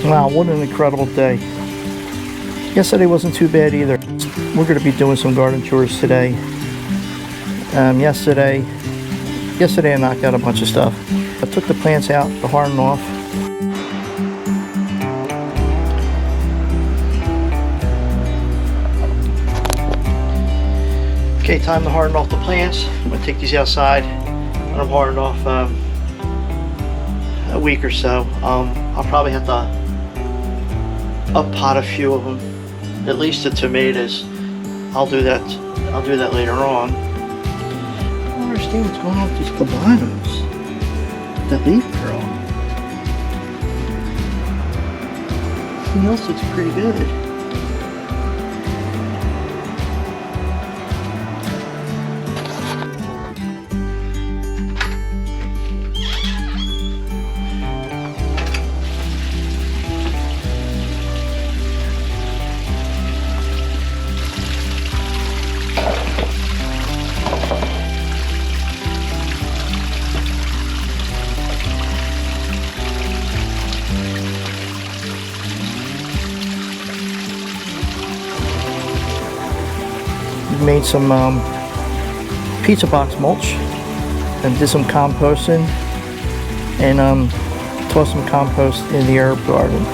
Wow, what an incredible day. Yesterday wasn't too bad either. We're going to be doing some garden chores today. Yesterday I knocked out a bunch of stuff. I took the plants out to harden off. Okay, time to harden off the plants. I'm going to take these outside and I'm hardening off a week or so. I'll probably have to up pot a few of them, at least the tomatoes. I'll do that later on. I don't understand what's going on with these cabanos. The leaf curl. Everything else looks pretty good. Made some pizza box mulch and did some composting and tossed some compost in the herb garden.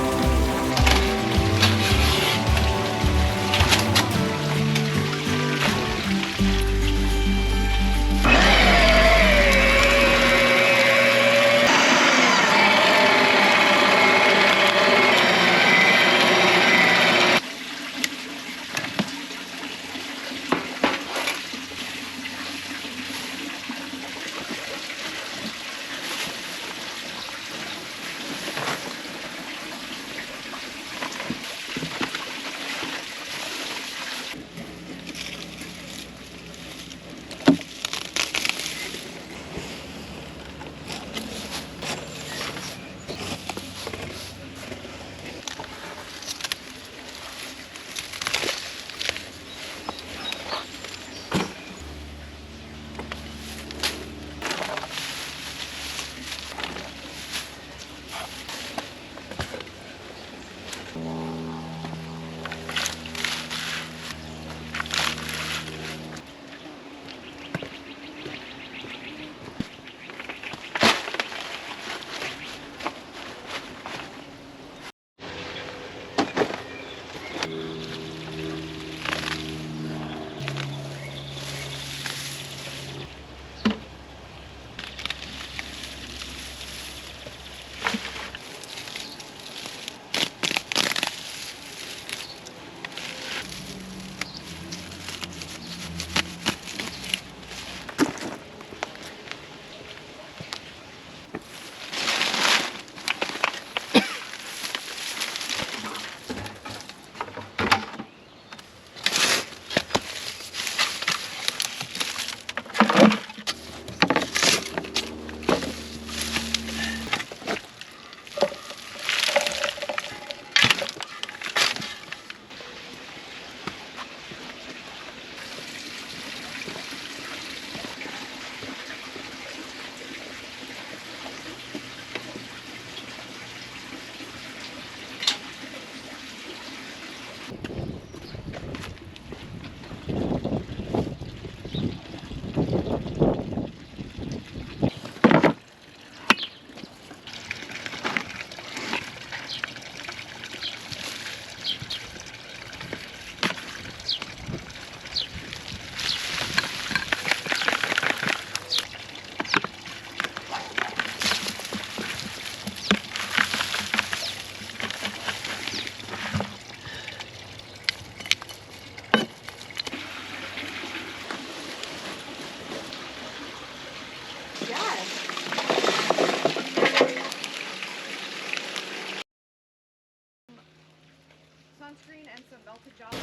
Sunscreen and some melted gelatin.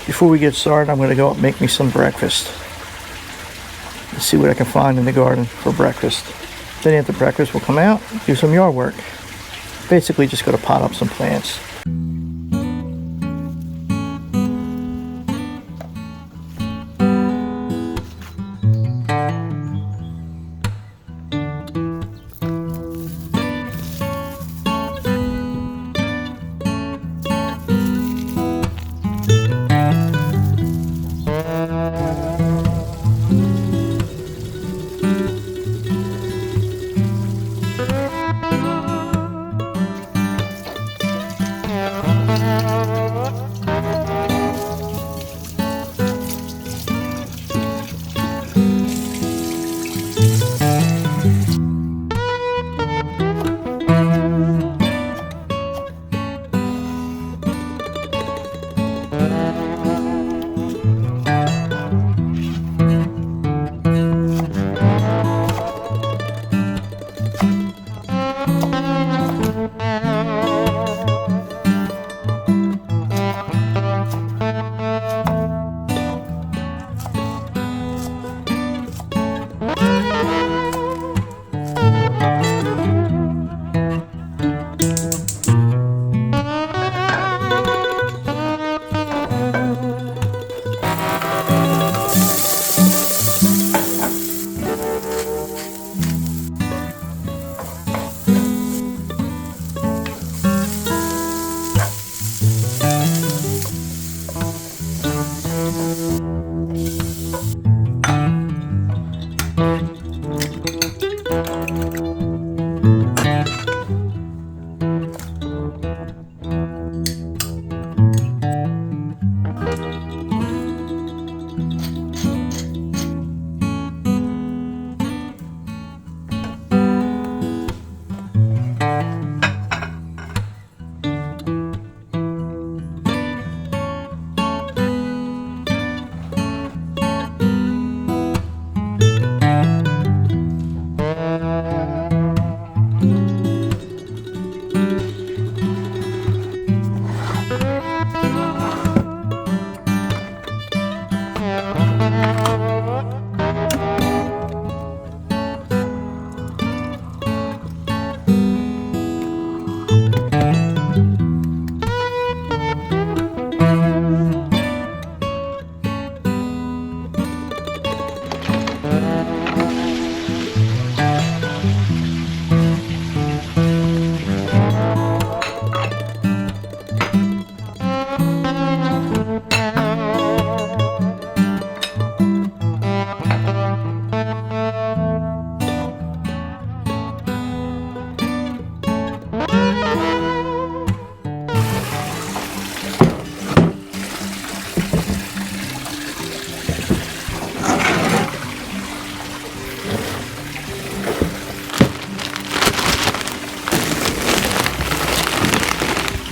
before we get started, I'm going to go and make me some breakfast. Let's see what I can find in the garden for breakfast. Then after breakfast, we'll come out, do some yard work. Basically, just going to pot up some plants.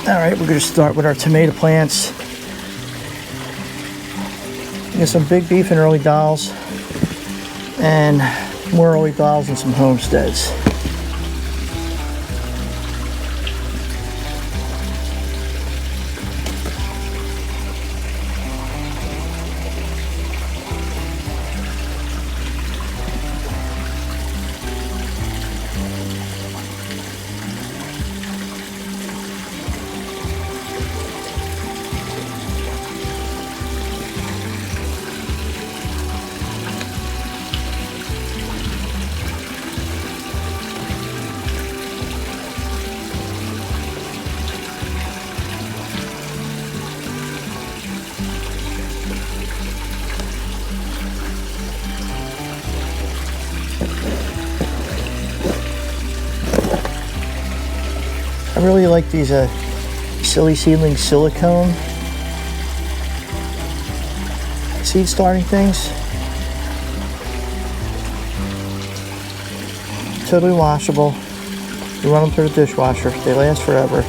Alright, we're going to start with our tomato plants. We got some big beef and early dolls, and more early dolls and some homesteads. I really like these silly seedling silicone seed starting things. Totally washable. You run them through the dishwasher. They last forever.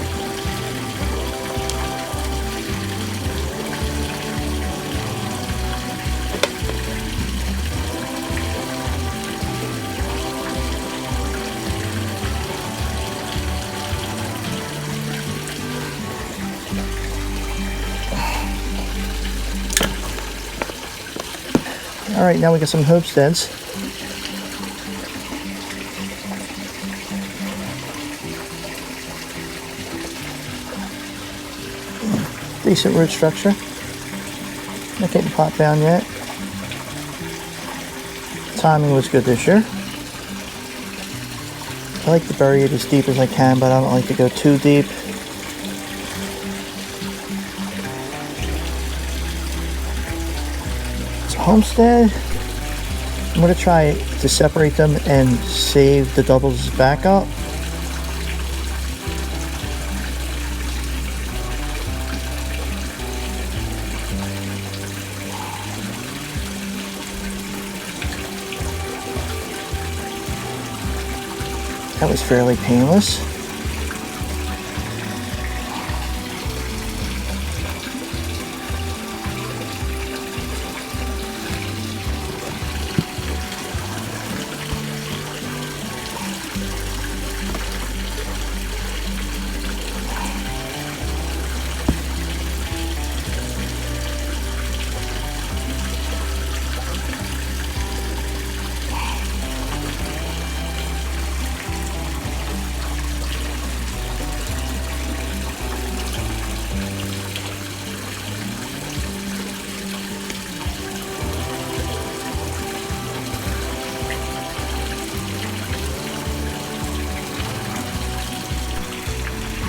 All right, now we got some homesteads. Decent root structure. Not getting pot down yet. Timing was good this year. I like to bury it as deep as I can, but I don't like to go too deep. It's a homestead. I'm going to try to separate them and save the doubles back up. That was fairly painless.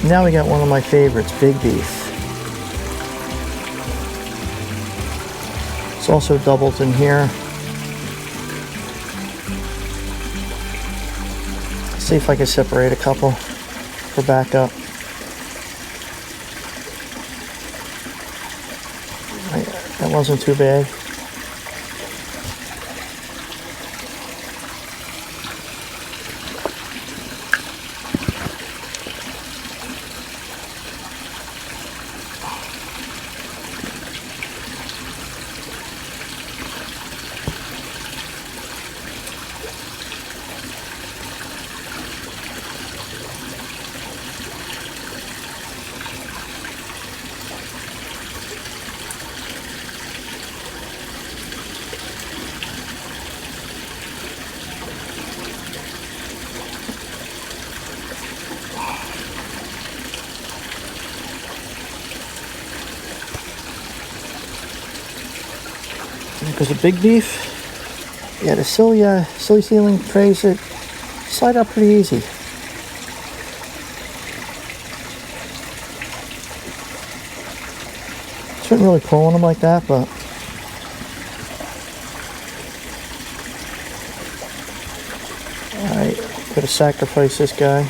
Now we got one of my favorites, big beef. It's also doubled in here. Let's see if I can separate a couple for backup. That wasn't too bad. Because the big beef, yeah, the silly ceiling trays that slide out pretty easy. Shouldn't really pull on them like that, but alright, gotta sacrifice this guy.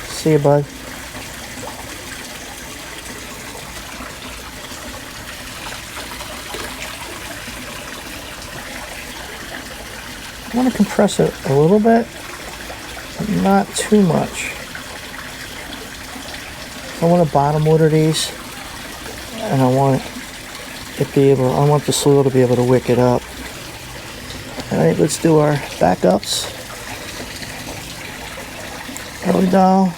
See you, bud. I want to compress it a little bit, but not too much. I want to bottom water these, and I want the soil to be able to wick it up. All right, let's do our backups. Early doll.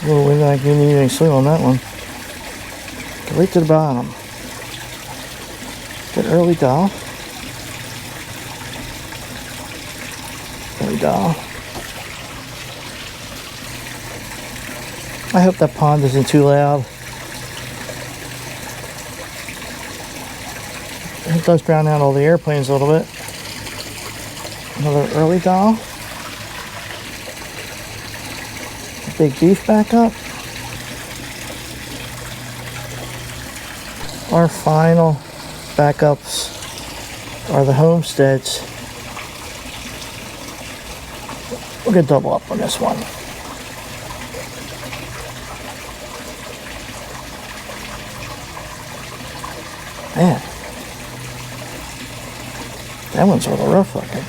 A little windy, I didn't need any soil on that one. Go right to the bottom. Good early doll. Doll. I hope that pond isn't too loud. It does drown out all the airplanes a little bit. Another early doll. Big beef back up. Our final backups are the homesteads. We're going to double up on this one. Man, that one's sort of rough looking.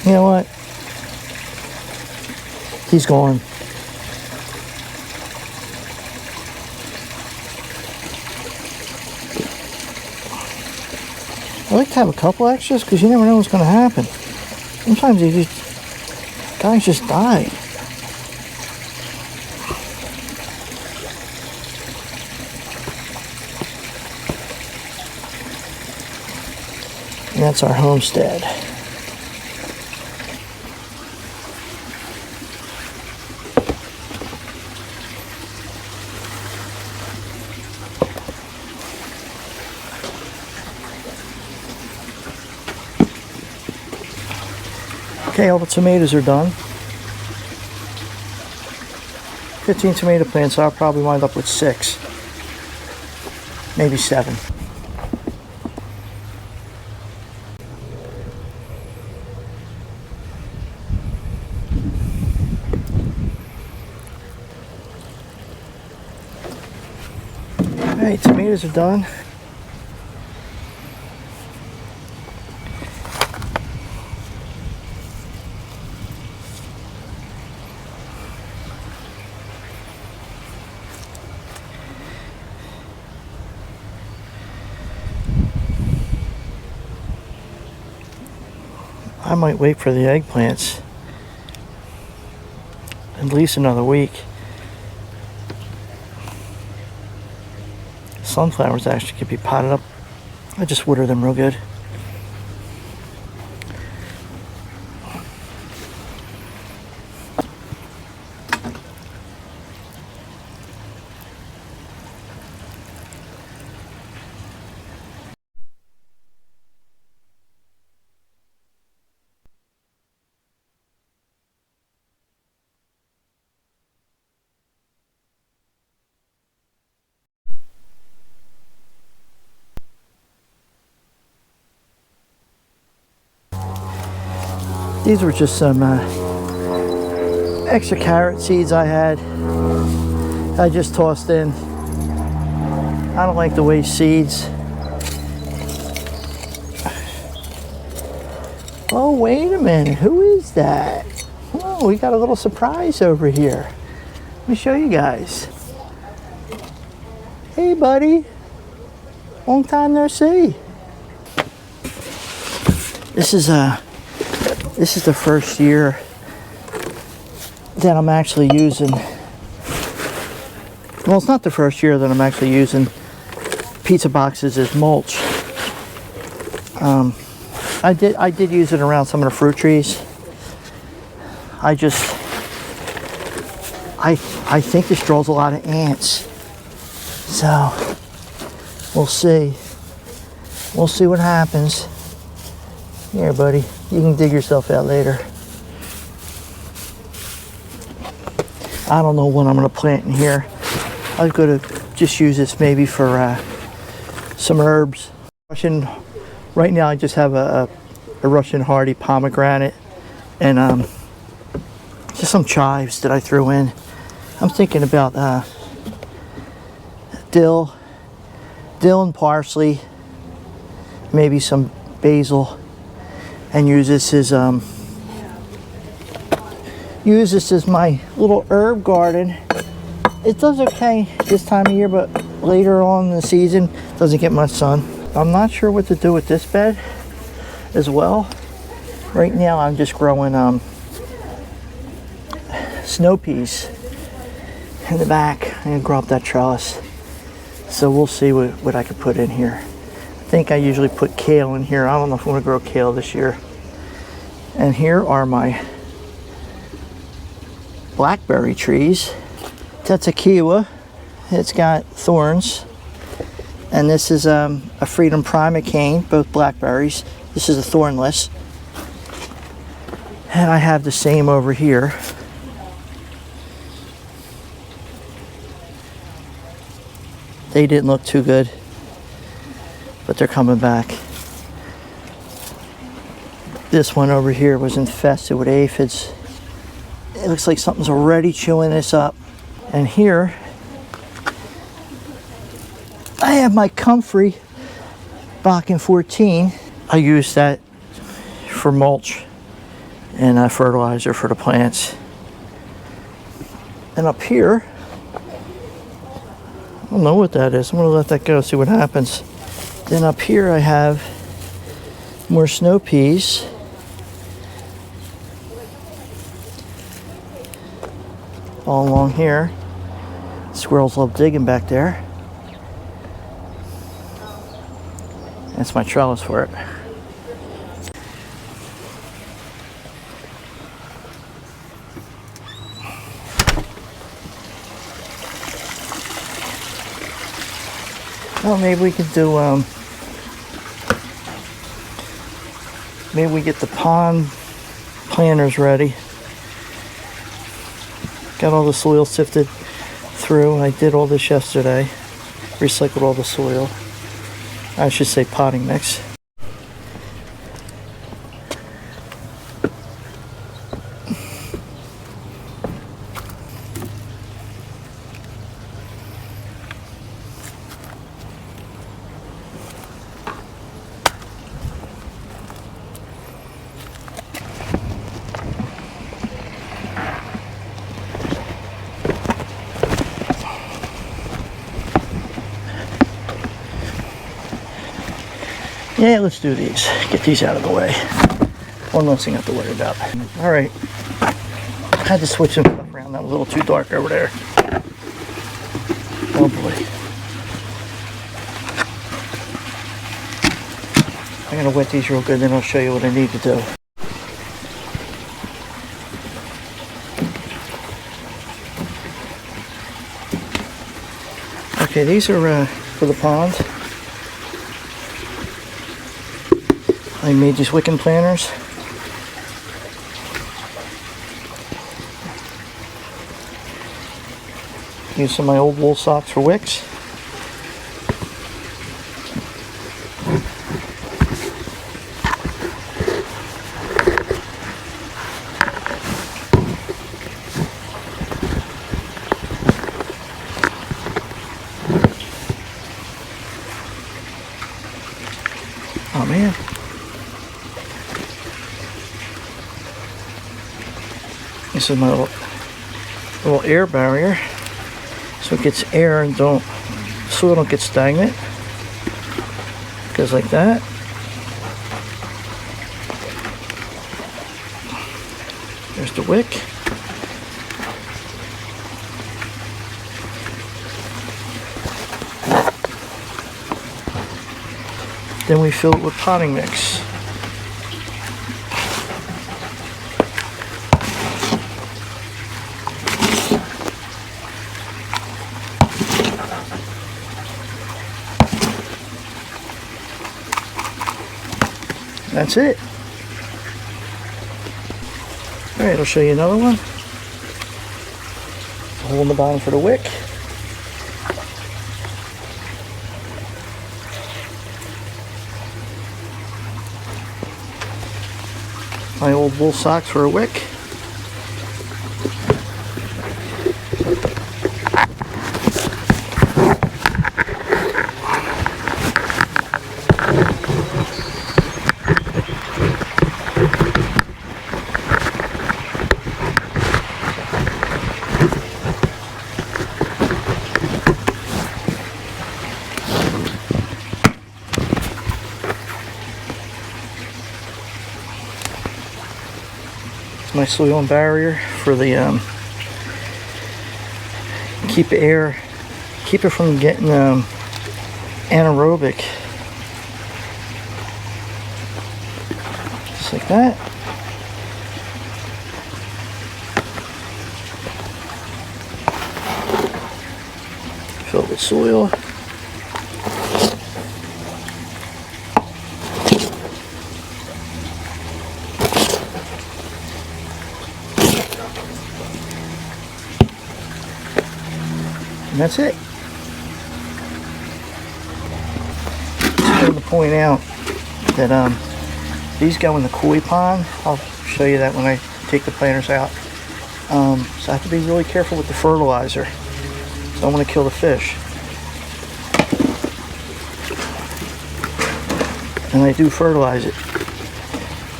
You know what? He's gone. I like to have a couple extras because you never know what's going to happen. Sometimes guys just die. And that's our homestead. Okay, all the tomatoes are done. 15 tomato plants, so I'll probably wind up with 6. Maybe 7. Alright, tomatoes are done. I might wait for the eggplants at least another week. Sunflowers actually could be potted up. I just water them real good. These were just some extra carrot seeds I had. I just tossed in. I don't like to waste seeds. Oh, wait a minute. Who is that? Oh, we got a little surprise over here. Let me show you guys. Hey, buddy. Long time no see. This is the first year that I'm actually using, well, it's not the first year that I'm actually using pizza boxes as mulch. I did use it around some of the fruit trees. I think this draws a lot of ants. So, we'll see. We'll see what happens. Here, buddy. You can dig yourself out later. I don't know what I'm going to plant in here. I was going to just use this maybe for some herbs. Right now I just have a Russian hardy pomegranate and just some chives that I threw in. I'm thinking about dill and parsley, maybe some basil, and use this as my little herb garden. It does okay this time of year, but later on in the season doesn't get much sun. I'm not sure what to do with this bed as well. Right now I'm just growing snow peas in the back. I'm gonna grow up that trellis. So we'll see what I could put in here. I think I usually put kale in here. I don't know if I'm gonna grow kale this year. And here are my blackberry trees. That's a kiwa. It's got thorns. And this is a Freedom Primocane, both blackberries. This is a thornless. And I have the same over here. They didn't look too good, but they're coming back. This one over here was infested with aphids. It looks like something's already chewing this up. And here, I have my comfrey Bakken 14. I use that for mulch and fertilizer for the plants. And up here, I don't know what that is. I'm gonna let that go, see what happens. Then up here I have More snow peas. All along here. Squirrels love digging back there. That's my trellis for it. Well, maybe we could do, maybe we get the pond planters ready. Got all the soil sifted through. I did all this yesterday. Recycled all the soil. I should say potting mix. Yeah, let's do these. Get these out of the way. One less thing I have to worry about. All right. I had to switch some stuff around. That was a little too dark over there. Oh boy. I'm gonna wet these real good, then I'll show you what I need to do. Okay, these are for the pond. I made these wicking planters. Use some of my old wool socks for wicks. Oh man. This is my little air barrier, so it gets air and soil don't get stagnant. Goes like that. There's the wick. Then we fill it with potting mix. That's it. Alright, I'll show you another one. Hole in the bottom for the wick. My old wool socks for a wick. My soil and barrier for the keep it from getting anaerobic, just like that. Fill it with soil. And that's it. Just wanted to point out that these go in the koi pond. I'll show you that when I take the planters out. So I have to be really careful with the fertilizer. So I want to kill the fish. And I do fertilize it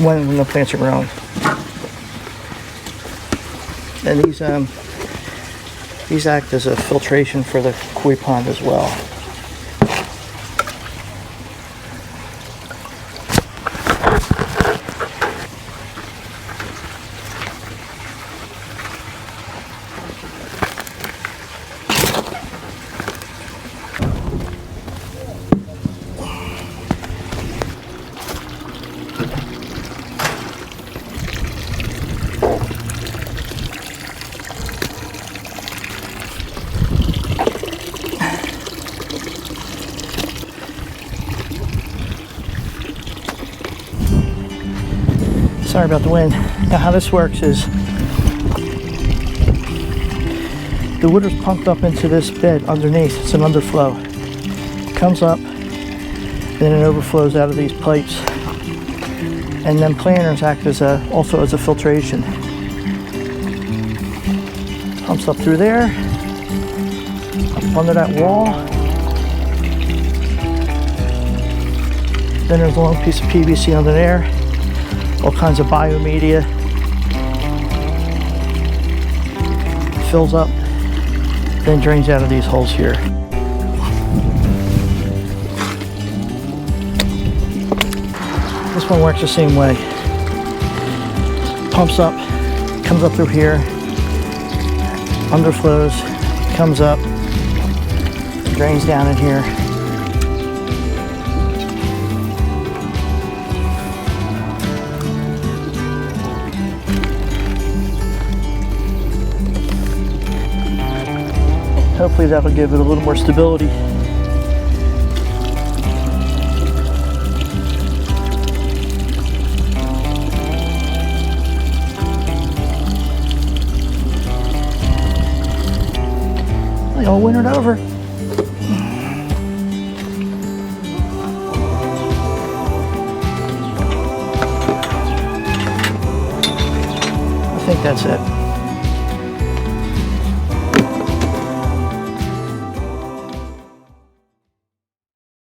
when the plants are growing. And these act as a filtration for the koi pond as well. Sorry about the wind. Now how this works is the water's pumped up into this bed underneath. It's an underflow. It comes up, then it overflows out of these pipes. And then planters act as also as a filtration. Pumps up through there, up under that wall. Then there's a long piece of PVC under there. All kinds of biomedia. Fills up, then drains out of these holes here. This one works the same way. Pumps up, comes up through here, underflows, comes up, drains down in here. Hopefully that'll give it a little more stability. They all wintered over. I think that's it.